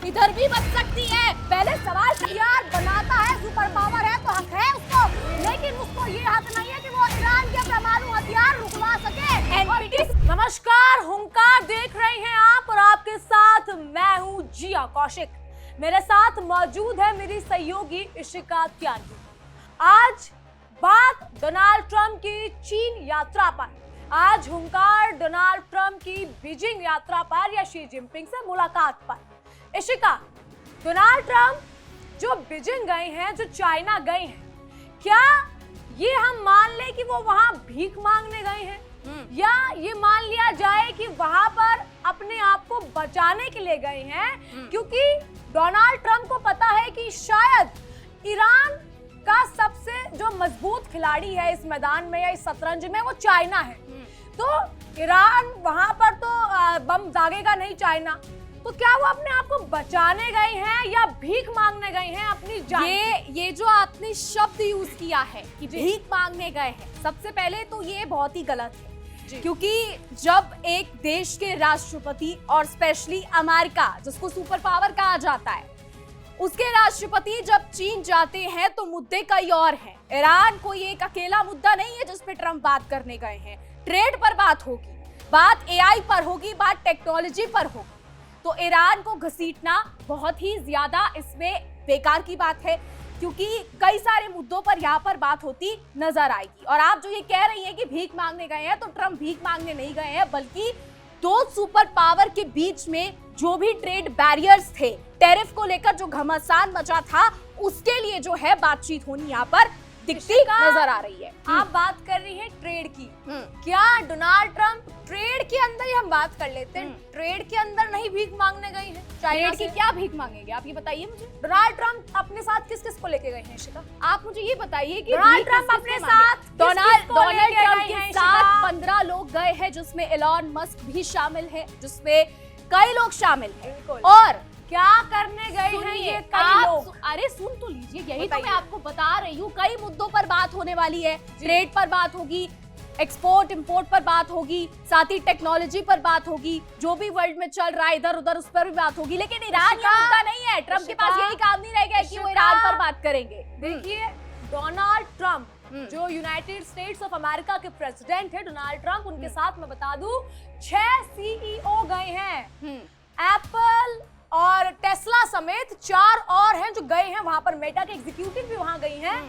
इधर भी बच सकती है। पहले सवाल हथियार बनाता है, सुपर पावर है तो हक है उसको, लेकिन उसको ये हक नहीं है कि वो ईरान के परमाणु हथियार रुकवा सके। नमस्कार, हुंकार देख रहे हैं आप और आपके साथ मैं हूँ जिया कौशिक। मेरे साथ मौजूद है मेरी सहयोगी इशिका त्यागी। आज बात डोनाल्ड ट्रंप की चीन यात्रा पर, आज हुंकार डोनाल्ड ट्रंप की बीजिंग यात्रा पर या शी जिनपिंग से मुलाकात पर। इशिका, डोनाल्ड ट्रंप जो बीजिंग गए हैं, जो चाइना गए हैं, क्या ये हम मान ले कि वो वहां भीख मांगने गए हैं या ये मान लिया जाए कि वहां पर अपने आप को बचाने के लिए गए हैं? क्योंकि डोनाल्ड ट्रंप को पता है कि शायद ईरान का सबसे जो मजबूत खिलाड़ी है इस मैदान में या इस शतरंज में वो चाइना है। तो ईरान वहां पर तो बम दागेगा नहीं चाइना, तो क्या वो अपने आप को बचाने गए हैं या भीख मांगने गए हैं अपनी जान? ये जो आपने शब्द यूज किया है कि भीख मांगने गए हैं, सबसे पहले तो ये बहुत ही गलत है। क्योंकि जब एक देश के राष्ट्रपति और स्पेशली अमेरिका, जिसको सुपर पावर कहा जाता है, उसके राष्ट्रपति जब चीन जाते हैं तो मुद्दे कई और हैं। ईरान कोई एक अकेला मुद्दा नहीं है जिस पे ट्रंप बात करने गए हैं। ट्रेड पर बात होगी, बात एआई पर होगी, बात टेक्नोलॉजी पर होगी। तो ईरान को घसीटना बहुत ही ज्यादा इसमें बेकार की बात है, क्योंकि कई सारे मुद्दों पर यहाँ पर बात होती नजर आएगी। और आप जो ये कह रही हैं कि भीख मांगने गए हैं, तो ट्रंप भीख मांगने नहीं गए हैं, बल्कि दो सुपर पावर के बीच में जो भी ट्रेड बैरियर्स थे, टैरिफ को लेकर जो घमासान मचा था, उसके लिए जो है बातचीत होनी यहाँ पर दिखती नजर आ रही है। आप बात कर रही हैं ट्रेड की, क्या डोनाल्ड ट्रंप ट्रेड के अंदर ही हम बात कर लेते हैं, ट्रेड के अंदर नहीं भीख मांगने गए हैं? चाइना की क्या भीख मांगेंगे आप ये बताइए मुझे। डोनाल्ड ट्रंप अपने साथ किस किस को लेके गए हैं इशिका? आप मुझे ये बताइए कि डोनाल्ड ट्रंप अपने साथ डोनाल्ड ट्रंप के साथ 15 लोग गए हैं, जिसमें एलन मस्क भी शामिल है, जिसमें कई लोग शामिल हैं। और क्या करने गए हैं ये कई लोग? अरे सुन तो लीजिए, यही तो मैं आपको बता रही हूँ। कई मुद्दों पर बात होने वाली है, ट्रेड पर बात होगी, एक्सपोर्ट इंपोर्ट पर बात होगी, साथ ही टेक्नोलॉजी पर बात होगी, जो भी वर्ल्ड में चल रहा है इधर उधर उस पर भी बात होगी। लेकिन ईरान का मुद्दा नहीं है। ट्रंप के पास यही काम नहीं रह गया कि वो ईरान पर बात करेंगे। देखिए, डोनाल्ड ट्रंप जो यूनाइटेड स्टेट्स ऑफ अमेरिका के प्रेसिडेंट है, डोनाल्ड ट्रंप, उनके साथ मैं बता दूं 6 सीईओ गए हैं। एप्पल और टेस्ला समेत 4 और हैं जो गए हैं वहां पर। मेटा के एग्जीक्यूटिव भी वहां गई हैं।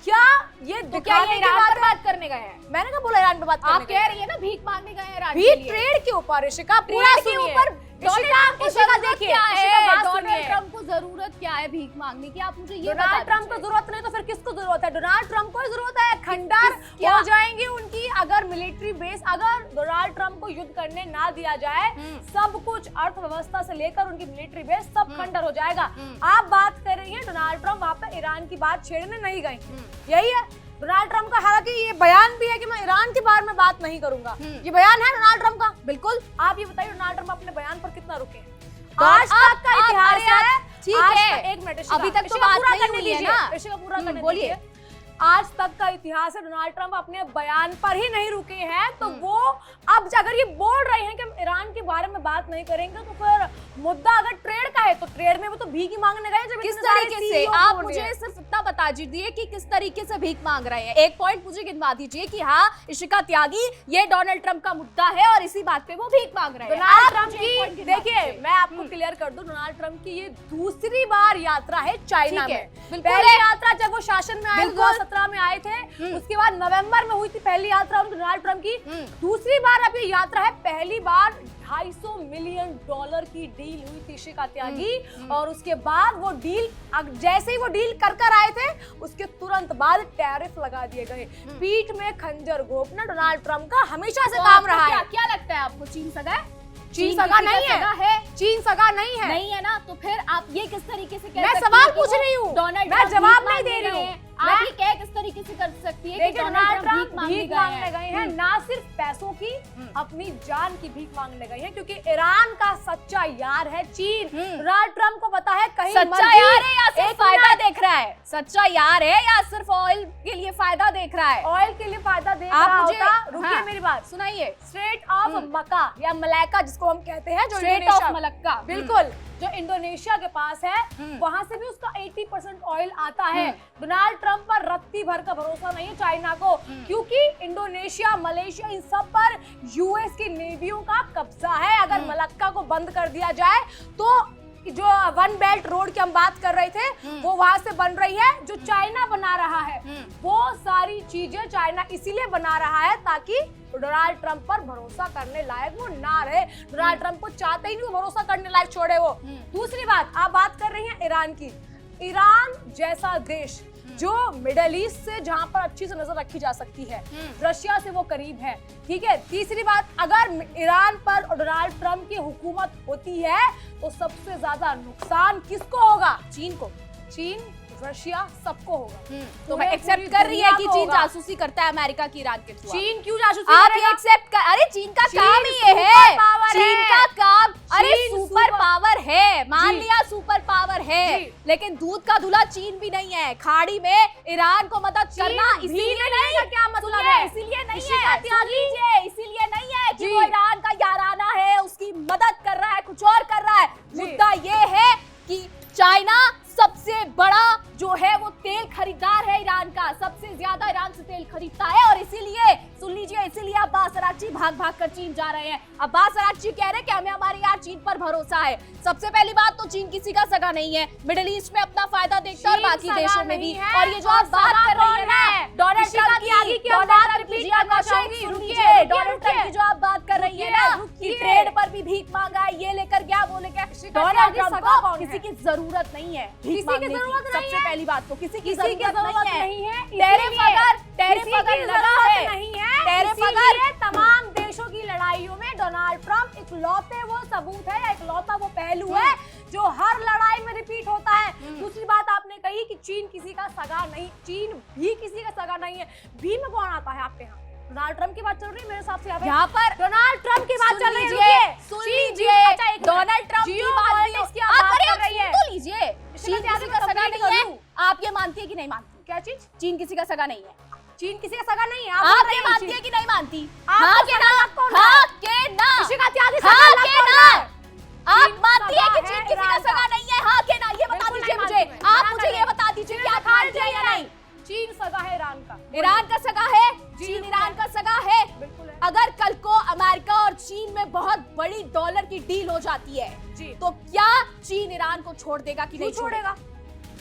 क्या ये दिखाने की बात करने गए हैं? मैंने कहा बोला ईरान पे बात करने आप कह रही है ना भीख मांगने गए हैं ईरान के लिए। लिए। ट्रेड के ऊपर इशिका, पूरा के ऊपर डोनाल्ड ट्रंप को जरूरत क्या है भीख मांगने की? आप मुझे ये बता दीजिए। डोनाल्ड ट्रंप को जरूरत नहीं तो फिर किसको जरूरत है? डोनाल्ड ट्रंप को जरूरत है। खंडर हो जाएंगी उनकी अगर मिलिट्री बेस, अगर डोनाल्ड ट्रंप को युद्ध करने ना दिया जाए, सब कुछ अर्थव्यवस्था से लेकर उनकी मिलिट्री बेस सब खंडर हो जाएगा। आप बात कर रही हैं डोनाल्ड ट्रंप वहां पे ईरान की बात छेड़ने नहीं गए, यही है डोनाल्ड ट्रंप का। हालांकि ये बयान भी है कि मैं ईरान के बारे में बात नहीं करूंगा, ये बयान है डोनाल्ड ट्रंप का। बिल्कुल। आप ये बताइए डोनाल्ड ट्रंप अपने बयान पर कितना रुके हैं? आज तक का इतिहास है, ठीक है, एक मिनट, अभी तक तो बात नहीं हुई है ना। इशिका पूरा करने बोलिए। आज तक का इतिहास है, डोनाल्ड ट्रंप अपने बयान पर ही नहीं रुके हैं। तो वो अब अगर ये बोल रहे हैं कि हम ईरान के बारे में बात नहीं करेंगे, तो फिर मुद्दा अगर ट्रेड का है तो ट्रेड में वो तो भीख ही मांगने गए। जब किस तरीके से, आप मुझे सिर्फ इतना बता दीजिए कि किस तरीके से भीख मांग रहे हैं। एक पॉइंट मुझे गिनवा दीजिए कि हाँ इशिका त्यागी, ये डोनाल्ड ट्रंप का मुद्दा है और इसी बात पे वो भीख मांग रहे हैं। डोनाल्ड ट्रंप की, देखिए मैं आपको क्लियर कर दूं, डोनाल्ड ट्रंप की ये दूसरी बार यात्रा है चाइना में। पहली यात्रा जब वो शासन में आए 2017 में आए थे, उसके बाद नवंबर में हुई थी पहली यात्रा डोनाल्ड ट्रंप की। दूसरी बार अब ये यात्रा है। पहली बार $250 मिलियन की डील हुई थी इशिका त्यागी, और उसके बाद वो डील, जैसे ही वो डील कर आए थे, उसके तुरंत बाद टैरिफ लगा दिए गए। पीठ में खंजर घोंपना डोनाल्ड ट्रंप का हमेशा से काम रहा है। क्या लगता है आपको, चीन सगा है? चीन सगा नहीं है, चीन सगा नहीं है। नहीं है ना, तो फिर आप ये किस तरीके से कह सकती हैं? मैं सवाल पूछ रही हूँ, मैं जवाब नहीं दे रही हूँ। आप ये क्या किस तरीके से कर सकती है कि डोनाल्ड ट्रंप भीख मांगने गए हैं, ना सिर्फ पैसों की, अपनी जान की भीख मांगने गए हैं, क्योंकि ईरान का सच्चा यार है चीन। डोनाल्ड ट्रंप को पता है कहीं सच्चा यार है या सिर्फ फायदा देख रहा है? सच्चा यार है या सिर्फ ऑयल के लिए फायदा देख रहा है? ऑयल के लिए फायदा देख रहा होता। रुकिए मेरी बात सुनाइए। स्ट्रेट ऑफ मक्का या मलैका जिसको हम कहते हैं, जो स्ट्रेट ऑफ मलक्का, बिल्कुल जो इंडोनेशिया के पास है, वहां से भी उसका 80% ऑयल आता है। डोनाल्ड ट्रंप पर रत्ती भर का भरोसा नहीं है चाइना को, क्योंकि इंडोनेशिया, मलेशिया, इन सब पर यूएस की नेवियों का कब्जा है। अगर मलक्का को बंद कर दिया जाए तो जो वन बेल्ट रोड की हम बात कर रहे थे वो वहां से बन रही है, जो चाइना बना रहा है। वो सारी चीजें चाइना इसीलिए बना रहा है ताकि डोनाल्ड ट्रंप पर भरोसा करने लायक वो ना रहे। डोनाल्ड ट्रंप को चाहते ही नहीं वो भरोसा करने लायक छोड़े वो। दूसरी बात, आप बात कर रही हैं ईरान की। ईरान जैसा देश जो मिडल ईस्ट से, जहां पर अच्छी से नजर रखी जा सकती है, रशिया से वो करीब है, ठीक है। तीसरी बात, अगर ईरान पर डोनाल्ड ट्रंप की हुकूमत होती है तो सबसे ज्यादा नुकसान किसको होगा? चीन को। चीन, रशिया, सबको होगा। तो मैं एक्सेप्ट कर रही है कि चीन जासूसी करता है अमेरिका की ईरान के थ्रू। चीन क्यों जासूसी आप करेगा? ये एक्सेप्ट कर, अरे चीन का काम ही ये है, चीन का काम, अरे सुपर पावर है, मान लिया सुपर पावर है, लेकिन दूध का धुला चीन भी नहीं है। खाड़ी में ईरान को मदद करना इसीलिए नहीं है, क्या मतलब है? इसीलिए नहीं है, इसीलिए नहीं है कि वो ईरान का याराना है, उसकी मदद कर रहा है, कुछ और कर रहा है। मुद्दा ये है कि चाइना सबसे बड़ा जो है वो तेल खरीदार है ईरान का, सबसे ज्यादा ईरान से तेल खरीदता है। और इसीलिए सुन लीजिए, इसीलिए अब्बास अरागची भाग भाग कर चीन जा रहे हैं। अब्बास अरागची कह रहे हैं कि हमें हमारे यार चीन पर भरोसा है। सबसे पहली बात तो चीन किसी का सगा नहीं है, मिडिल ईस्ट में अपना फायदा देखता है और बाकी देशों में भी। और ये जो आप बात कर रही है ना डोनाल्ड ट्रंप की, डोनाल्ड ट्रंप की जो आप बात कर रही है ना कि ट्रेड पर भी भीख मांगा है, ये लेकर गया वो लेकर, डोनाल्ड ट्रंप को किसी की जरूरत नहीं है, किसी की जरूरत सबसे पहली बात तो किसी की जरूरत नहीं है। टैरिफ अगर लगा है नहीं है, टैरिफ अगर तमाम देशों की लड़ाइयों में डोनाल्ड ट्रंप इकलौते वो सबूत है, इकलौता वो पहलू है जो हर लड़ाई में रिपीट होता है। दूसरी बात आपने कही कि चीन किसी का सगा नहीं, चीन भी किसी का सगा नहीं है। भी में कौन आता है आपके यहाँ? डोनाल्ड ट्रंप की बात चल रही है मेरे हिसाब से यहाँ पर डोनाल्ड ट्रंप की बात चल रही है। सुन लीजिए, डोनाल्ड ट्रंप की बात कर रही है, तो लीजिए, चीन किसी का सगा नहीं है। आप ये मानती है कि नहीं मानती? क्या चीज? चीन किसी का सगा नहीं है। चीन किसी का सगा नहीं है। आप ये मानती है कि नहीं मानती? हाँ के ना, हाँ के ना, ऋषिका त्यागी हाँ के ना। आप मानती है कि चीन किसी का सगा नहीं है? हाँ के ना, ये बता दीजिए मुझे। आप मुझे ये बता दीजिए कि आप मानती है या नहीं? चीन सगा है ईरान का। ईरान का सगा है, चीन ईरान का सगा है। अगर कल को अमेरिका और चीन में बहुत बड़ी डॉलर की डील हो जाती है तो क्या चीन ईरान को छोड़ देगा कि नहीं छोड़ेगा?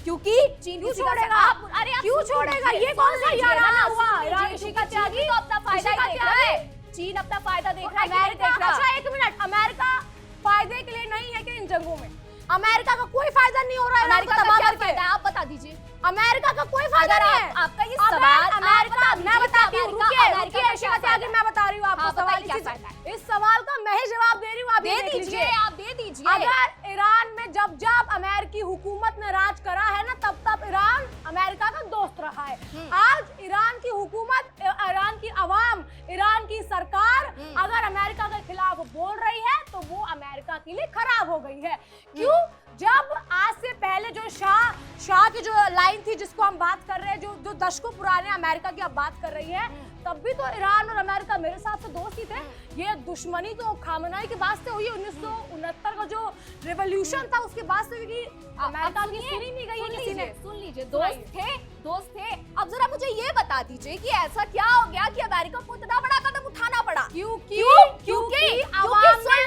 क्योंकि चीन क्यों छोड़ेगा? अरे क्यों छोड़ेगा? ये कौन सा याराना हुआ? ऋषिका त्यागी तो अपना फायदा देख रहा है, चीन अपना फायदा देख रहा है, अमेरिका देख रहा है। अच्छा एक मिनट, अमेरिका फायदे के लिए नहीं है कि इन जंगों में अमेरिका का कोई फायदा नहीं हो रहा है? अमेरिका का क्या फायदा है? आप बता दीजिए। अमेरिका का कोई फायदा नहीं है। आपका ये सवाल, अमेरिका, मैं बताती हूँ, रुकिए ऋषिका त्यागी, मैं बता रही हूँ आपको सवाल क्या फायदा है। इस सवाल का मैं ही जवाब दे रही हूँ, आप दे दीजिए, आप दे दीजिए। अगर ईरान में जब जब अमेरिकी हुकूमत ने राज करा है ना, तब तब ईरान अमेरिका का दोस्त रहा है। आज ईरान की हुकूमत, ईरान की अवाम, ईरान की सरकार अगर अमेरिका के खिलाफ बोल रही है तो वो अमेरिका के लिए खराब हो गई है। क्यों? जब आज से पहले जो शाह की जो लाइन थी जिसको हम बात कर रहे हैं, जो दशकों पुराने अमेरिका की अब बात कर रही है, तब भी तो ईरान और अमेरिका मेरे हिसाब से दोस्त ही थे। ये दुश्मनी तो खामनाई के बाद से हुई, 1969 का जो रिवॉल्यूशन था उसके बाद से हुई। अमेरिका की सुनी नहीं गई है किसी ने। सुन लीजिए, दोस्त थे। अब जरा मुझे ये बता दीजिए कि ऐसा क्या हो गया कि अमेरिका को इतना बड़ा कदम उठाना पड़ा? क्योंकि सुन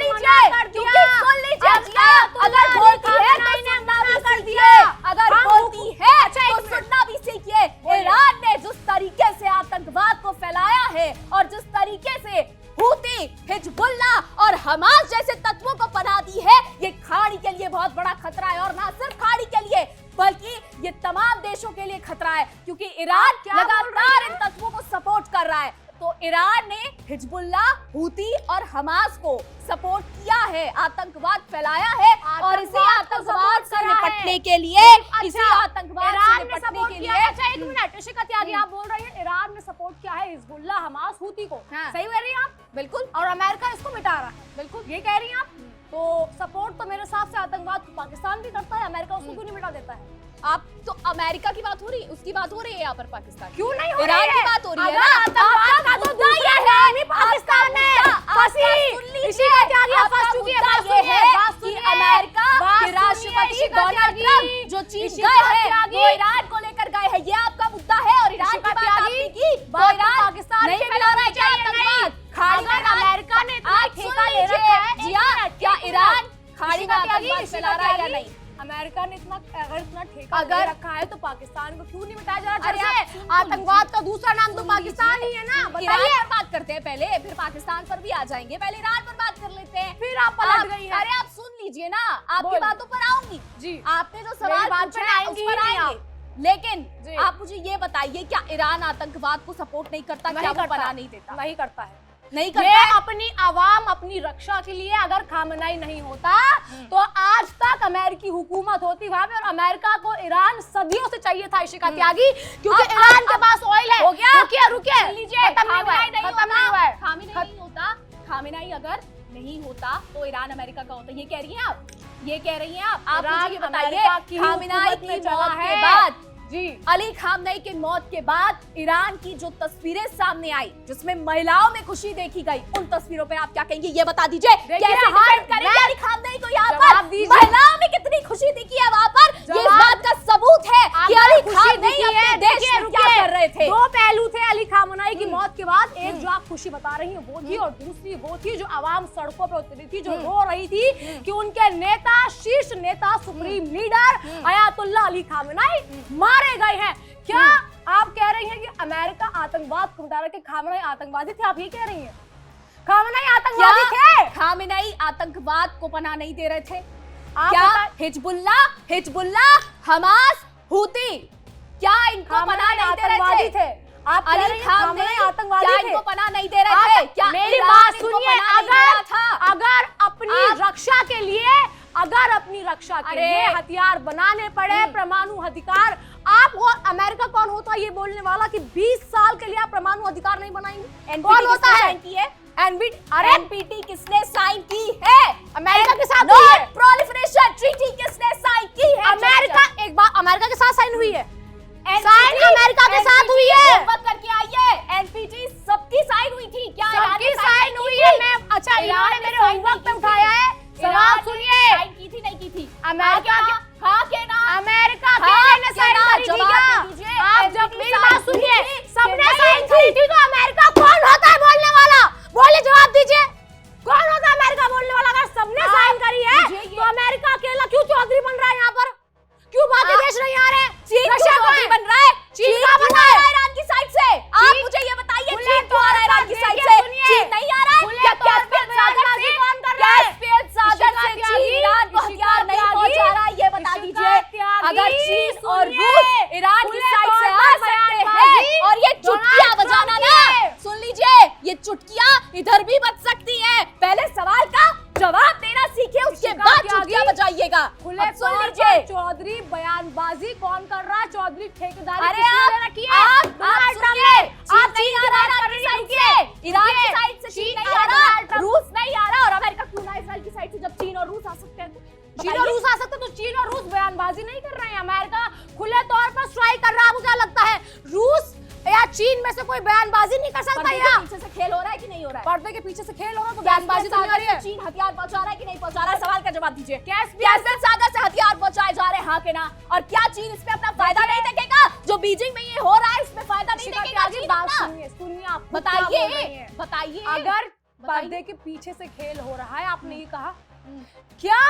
लीजिए, अगर बोलती है तो सुनना भी सीखिए, अगर बोलती है तो सुनना भी सीखिए। ईरान ने जिस तरीके से आतंकवाद को फैलाया है और जिस तरीके से हूती, हिजबुल्ला और हमास जैसे तत्वों को पनाह दी है, ये खाड़ी के लिए बहुत बड़ा खतरा है। और ना सिर्फ खाड़ी के लिए बल्कि ये तमाम देशों के लिए खतरा है, क्योंकि ईरान लगातार इन तत्वों को सपोर्ट कर रहा है। तो ईरान ने हिजबुल्ला, हूती और हमास को सपोर्ट किया है, आतंकवाद फैलाया है और इसी आतंकवाद से निपटने के लिए, इसी आतंकवाद से निपटने के लिए। अच्छा एक मिनट, ऋषिका त्यागी, आप बोल रही हैं ईरान ने सपोर्ट किया है हिजबुल्ला, हमास, हूती को, सही कह रही हैं आप? बिल्कुल। और अमेरिका इसको मिटा रहा है, बिल्कुल ये कह रही हैं आप? तो सपोर्ट तो मेरे हिसाब से आतंकवाद पाकिस्तान भी करता है, अमेरिका उसको क्यों नहीं मिटा देता है? आप तो अमेरिका की बात हो रही है, उसकी बात हो रही है यहाँ पर पाकिस्तान क्यों नहीं हो रही ईरान है? की बात हो रही है ना। आतंकवाद का तो दूसरा है नहीं पाकिस्तान में फंसी। ऋषिका त्यागी आप फंस चुकी है, बात सुनिए, कि अमेरिका खाड़ी में आतंकवाद फैला रहा है या नहीं? अमेरिका ने अगर इतना ठेका अगर ले रखा है तो पाकिस्तान को क्यों नहीं मिटाया जा रहा? जैसे आतंकवाद का दूसरा नाम तो पाकिस्तान ही है ना। ईरान बताइए, पर बात करते हैं पहले, फिर पाकिस्तान पर भी आ जाएंगे, पहले ईरान पर बात कर लेते हैं। फिर आप पलट गई हैं। अरे आप सुन लीजिए ना, आपकी बोलिए। बातों पर आऊंगी जी। आपने जो सवाल मेरी बात पूछा पे है आएंगी उस पर ही नहीं आएंगे। लेकिन जी। आप मुझे ये बताइए, क्या ईरान आतंकवाद को सपोर्ट नहीं करता? क्या वो बना नहीं देता? नहीं करता है, नहीं ये करता है? अपनी आवाम, अपनी रक्षा के लिए अगर खामनाई नहीं होता तो आज तक अमेरिकी हुकूमत होती वहां पे, और अमेरिका को ईरान सदियों से चाहिए था इशिका त्यागी, क्योंकि ईरान के पास ऑयल है। हो गया? रुकिए रुकिए, सुन लीजिए, खत्म नहीं हुआ है, खामेनेई खत्म नहीं हुआ है। नहीं होता, खामेनेई अगर नहीं होता तो ईरान अमेरिका का होता। ये कह रही हैं आप, ये कह रही हैं आप ईरान मुझे ये बताइए, अमेरिका की खामेनेई हुकूमत में की चला मौत है। के बाद, जी, अली खामनेई की मौत के बाद ईरान की जो तस्वीरें सामने आई, जिसमें महिलाओं में खुशी देखी गई, उन तस्वीरों पे आप क्या कहेंगे? ये बता दीजिए। देखिए, कैसे हर डिफेंड करेंगे अली खामनेई को? यहाँ जवाब पर दीजिए। महिलाओं में कितनी खुशी दिखी है वहाँ पर, ये इस बात का सबूत है कि अगर अली खुशी खामनेई दिखी है, अपने देश देखिए, में क्या कर रहे थे। दो पहलू थे अली खामनेई की मौत के बाद। एक जो आप खुशी बता रही हैं वो थी, और दूसरी वो थी जो आवाम सड़कों पे उतरी थी, जो रो रही थी कि उनके नेता, शीर्ष नेता, supreme leader Ayatollah Ali Khamenei मारे गए हैं। क्या आप कह रही हैं कि अमेरिका आतंकवाद को मिटा रहा है कि खामनेई आतंकवादी थे? आप ये कह रही हैं खामनेई आतंकवादी थे? खामेनेई आतंकवाद को पनाह नहीं दे रहे थे आप क्या? बता- हिजबुल्लाह, हमास, हूती, क्या इनको पनाह नहीं दे रहे थे? आप कह रही अली हैं खामनेई खामनेई आतंकवादी क्या थे? इनको पनाह नहीं दे रहे थे? क्या मेरी ईरान बात इनको सुनिए, पनाह नहीं दे रहा था? अगर अपनी रक्षा के लिए, अगर अपनी रक्षा के लिए हथियार बनाने पड़े, परमाणु अधिकार, आप और अमेरिका कौन होता है ये बोलने वाला कि 20 साल के लिए आप परमाणु अधिकार नहीं बनाएंगे? कौन होता है? साइन की है? अरे एनपीटी किसने साइन की है? अमेरिका के साथ हुई है। नॉन प्रोलिफरेशन ट्रीटी किसने साइन की है? अमेरिका, एक बार अमेरिका के साथ साइन हुई है, NPT साइन अमेरिका के साथ हुई है। होमवर्क करके आइए, एनपीटी सबकी साइन हुई थी क्या? ईरान सबकी ने साइन नहीं हुई की है। थी? मैं अच्छा, ईरान इन्होंने ने मेरे साइन होमवर्क पे नहीं की उठाया थी। है। ईरान सवाल ने सुनिए, साइन की थी नहीं की थी? अमेरिका हाँ के ना? अमेरिका हाँ ने के साइन ना? करी थी जवाब क्या? दीजिए। आप जब NPT मेरी साइन बात सुनिए, की थी सबने कि साइन नहीं करी थी तो अमेरिका कौन होता है बोलने वाला? बोले, जवाब दीजिए, कौन होता है अमेरिका बोलने वाला? अगर सबने साइन करी है तो अमेरिका अकेला क्यों चौधरी बन रहा है यहाँ पर? क्यों बाकी देश नहीं आ रहे? चीन रशिया क्यों कहाँ चौधरी है? बन रहा है? चीन चीन कहाँ क्यों बन आ रहा रहा है? है ईरान की साइड से? आप मुझे ये बताइए, खुले चीन क्यों आ रहा है ईरान की तौर साइड पर से? सुनिए, चीन नहीं आ रहा है? खुले क्या तौर पर कैस्पियन सागर से? कौन कर रहा है? कैस्पियन सागर से इशिका चीन ईरान को त्यागी, हथियार नहीं इशिका पहुंचा रहा है, ये बता इशिका दीजिए। त्यागी, अगर चीन और सुनिए, रूस ईरान की खुले साइड से तौर आ पर सकते हैं, बयानबाजी और ये चुटकियां डोनाल्ड बजाना ट्रंप ना, की है। सुन लीजिए, ये चुटकियां इधर भी बज सकती है। पहले सवाल का जवाब देना सीखिए, उसके इशिका बाद त्यागी, चुटकियां बजाइएगा। खुले अब सुन तौर लीजिए, पर चौधरी बयानबाजी कौन कर रहा है? चौधरी ठेकेदारी अरे किसने आप ले रखी है? आप डोनाल्ड ट्रंप सुनिए, ने। चीन आप नहीं चीन आ की रहा बात ईरान कर की रही साइड हैं, से, ईरान की रुकिए। साइड से चीन चीन नहीं आ आ रहा, रहा, रूस नहीं आ रहा, और अमेरिका क्यों ना इजराइल की साइड से? जब चीन और रूस आ सकते हैं तो चीन और बताइए। रूस आ सकते तो चीन और रूस बयानबाजी नहीं कर रहे हैं। अमेरिका खुले तौर पर स्ट्राइक कर रहा है। मुझे लगता है रूस या चीन में से कोई बयानबाजी नहीं कर सकता। पर्दे या के पीछे से खेल हो रहा है कि नहीं हो रहा है? पर्दे के पीछे से खेल हो रहा है तो बयानबाजी तो नहीं आ रही है। चीन हथियार पहुंचा रहा है कि नहीं पहुंचा रहा है? सवाल का जवाब दीजिए। कैस्पियन कैस्पियन सागर से हथियार पहुंचाए जा रहे हैं, हाँ के ना? और क्या चीन इसमें अपना फायदा नहीं देखेगा? जो बीजिंग में ये हो रहा है इसमें फायदा नहीं इशिका देखेगा त्यागी, चीन बात अपना? सुनिए, सुनिए, आप खुद क्या बोल रही बताइए, हैं? बताइए। अगर बताइए। पर्दे के पीछे से खेल हो रहा है, आपने ये कहा, क्या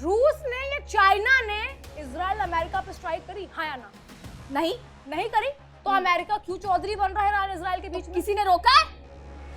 रूस ने या चाइना ने इजराइल अमेरिका पे स्ट्राइक करी? हाँ या ना? नहीं, नहीं करी तो अमेरिका क्यों चौधरी बन रहा है ईरान इजराइल के बीच में? किसी ने रोका है?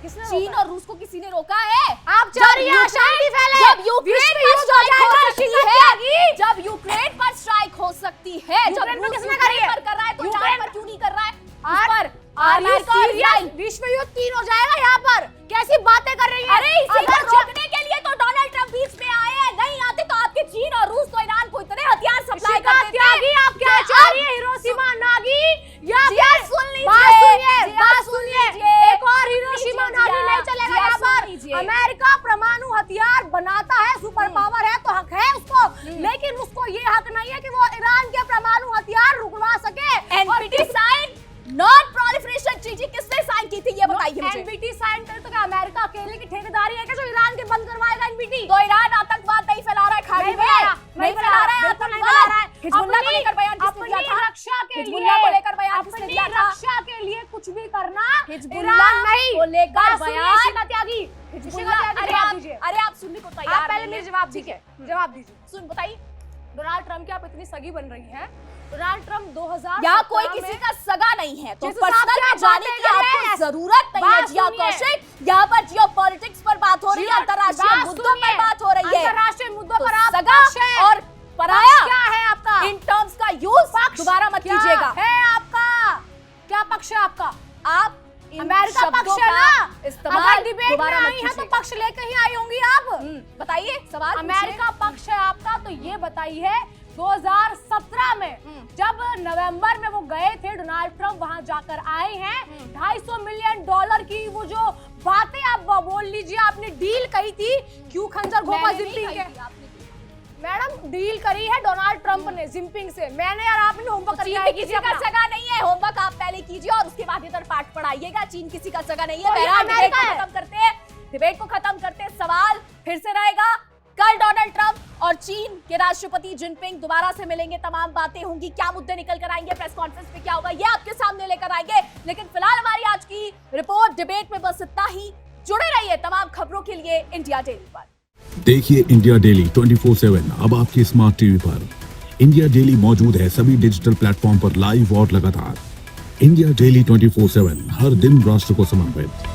किसने चीन रोका? और रूस को किसी ने रोका है? आप चाह रही हैं अशांति फैले? जब यूक्रेन पर विश्व युद्ध हो स्ट्राइक हो जाएगा, सकती इशिका है, त्यागी। जब यूक्रेन पर स्ट्राइक हो सकती है, जब यूक्रेन पर रूस किसने करी है? यूक्रेन पर कर रहा है तो ईरान यूक्रेन पर क्यों नहीं कर रहा है? उस और पर अमेरिका और इजराइल। विश्व युद्ध 3 हो जाएगा यहाँ पर। कैसी बातें कर रही हैं? अरे इसी को रोकने के लिए तो डोनाल्ड ट्रंप बीच में आए हैं। नहीं आते तो आपके चीन और रूस तो ईरान को इतने हथियार सप्लाई इशिका करते त्यागी, आप क्या चाह रही हैं? हिरोशिमा नागी या जी, फिर सुन लीजिए। बात सुनिए, जी, बात सुन सुनिए, लीजिए। एक और हिरोशिमा जी, नागी जी, नहीं जी, चलेगा यहाँ सुन पर। लीजिए। अमेरिका परमाणु हथियार बनाता है, सुपर पावर है तो हक है उसको, लेकिन उसको ये हक नहीं है कि वो ईरान के परमाणु हथियार रुकवा सके। NPT sign, non proliferation treaty किसने साइन की थी? ये बताइए मुझे। एनपीटी साइन करे तो क्या अमेरिका अकेले की ठेकेदारी है क्या जो ईरान के बंद करवाएगा एनपीटी? तो ईरान आतंकवाद नहीं फैला रहा है खाड़ी नहीं में? फैला रहा, नहीं फैला रहा है बिल्कुल नहीं आतंकवाद। फैला रहा है। हिजबुल्लाह को अपनी- लेकर बयान किसने दिया अपनी था? रक्षा के हिजबुल्लाह लिए- को लेकर बयान किसने अपनी दिया था? रक्षा के लिए कुछ भी करना हिजबुल्लाह ईरान नहीं। को लेकर बात सुनिए, बयान- इशिका त्यागी, इशिका त्यागी, अरे जवाब आप दीजिए। आप सुनने को तैयार पहले नहीं मेरी है। जवाब ठीक है। दीजिए, जवाब दीजिए। सुन बताइए, डोनाल्ड ट्रम्प की आप इतनी सगी बन रही हैं। डोनाल्ड ट्रम्प 2000 यहाँ कोई किसी का सगा नहीं है, तो जिस हिसाब पर्सनल से में आप जाने बातें की कर रहे आपको हैं, जरूरत नहीं है बात जिया सुनिए। कौशिक। यहाँ पर जियो पॉलिटिक्स पर बात हो रही है, अंतर्राष्ट्रीय मुद्दों पर बात हो रही है। अंतर्राष्ट्रीय मुद्दों तो पर आप सगा पक्ष है। और पराया क्या है आपका इन टर्म्स का यूज दोबारा मत क्या कीजिएगा। है आपका, क्या पक्ष है आपका? आप इन अमेरिका शब्दों पक्ष है का ना। इस्तेमाल अगर डिबेट में दोबारा मत आई है तो कीजिएगा। पक्ष लेके ही आई होंगी आप। बताइए सवाल अमेरिका पक्ष है आपका, तो ये बताइए 2017 में जब नवंबर में वो गए थे, डोनाल्ड ट्रम्प वहां जाकर आए हैं, $250 मिलियन की वो जो बातें आप बोल लीजिए, आपने डील कही थी, क्यों खंजर घोपा जिनपिंग के? मैडम डील करी है डोनाल्ड ट्रम्प ने जिनपिंग से, मैंने और आपने होमवर्क चीन किया भी है किसी का सगा नहीं है। होमवर्क आप पहले कीजिए और उसके बाद इधर पाठ पढ़ाइएगा। चीन किसी का सगा नहीं है। तो ये बहरहाल डिबेट अमेरिका को है। खत्म करते हैं, डिबेट को खत्म करते हैं। सवाल फिर से रहेगा, कल डोनाल्ड ट्रम्प और चीन के राष्ट्रपति जिनपिंग दोबारा से मिलेंगे, तमाम बातें होंगी, क्या मुद्दे निकल कर आएंगे, प्रेस कॉन्फ्रेंस पे क्या होगा, ये आपके सामने लेकर आएंगे। लेकिन फिलहाल हमारी आज की रिपोर्ट डिबेट में बस इतना ही। जुड़े रहिए तमाम खबरों के लिए इंडिया डेली पर। देखिए इंडिया डेली 24/7 अब आपके स्मार्ट टीवी पर। इंडिया डेली मौजूद है सभी डिजिटल प्लेटफॉर्म पर लाइव और लगातार। इंडिया डेली 24/7 हर दिन राष्ट्र को समर्पित।